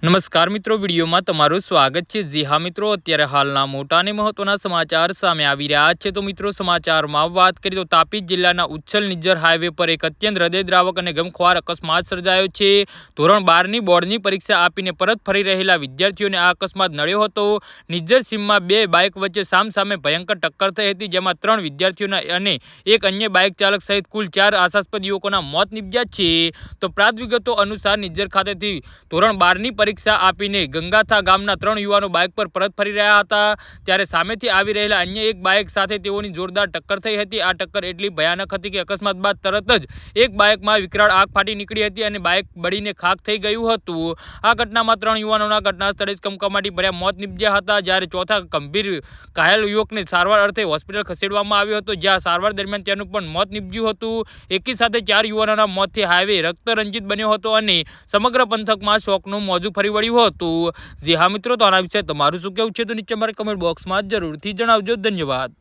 નમસ્કાર મિત્રો, વિડીયોમાં તમારું સ્વાગત છે। જી હા મિત્રો, અત્યારે હાલના મોટા અને મહત્વના સમાચાર સામે આવી રહ્યા છે। તો મિત્રો, સમાચારમાં વાત કરીએ તો તાપી જિલ્લાના ઉચ્છલ નિજ્જર હાઈવે પર એક અત્યંત હૃદયદ્રાવક અને ગમખ્વાર અકસ્માત સર્જાયો છે। ધોરણ 12ની બોર્ડની પરીક્ષા આપીને પરત ફરી રહેલા વિદ્યાર્થીઓને આ અકસ્માત નડ્યો હતો। નિજ્જર સીમમાં બે બાઇક વચ્ચે સામસામે ભયંકર ટક્કર થઈ હતી, જેમાં 3 વિદ્યાર્થીઓના અને એક અન્ય બાઇક ચાલક સહિત કુલ 4 આશાસ્પદ યુવકોના મોત નીપજ્યા છે। તો પ્રાપ્ત વિગતો અનુસાર નિજ્જર ખાતેથી ધોરણ 12ની પરીક્ષા આપીને ગંગાથા ગામના 3 યુવાનો બાઇક પર પરત ફરી રહ્યા હતા, ત્યારે સામેથી આવી રહેલા અન્ય એક બાઇક સાથે તેઓની જોરદાર ટક્કર થઈ હતી। આ ટક્કર એટલી ભયાનક હતી કે અકસ્માત બાદ તરત જ એક બાઇકમાં વિકરાળ આગ ફાટી નીકળી હતી અને બાઇક બળીને ખાખ થઈ ગયું હતું। આ ઘટનામાં 3 યુવાનોના ઘટના સ્થળે જ કમકમાટી ભર્યા મોત નીપજ્યા હતા, જ્યારે ચોથા ગંભીર ઘાયલ યુવકને સારવાર અર્થે હોસ્પિટલ ખસેડવામાં આવ્યો હતો, જ્યાં સારવાર દરમિયાન તેનું પણ મોત નીપજ્યું હતું। એકી સાથે 4 યુવાનોના મોતથી હાઈવે રક્તરંજિત બન્યો હતો અને સમગ્ર પંથકમાં શોકનું મોજું ફરી વળ્યું હતું। જી હા મિત્રો, તો આના વિશે તમારું શું કહેવું છે તો નીચે મારા કમેન્ટ બોક્સમાં જરૂરથી જણાવજો। ધન્યવાદ।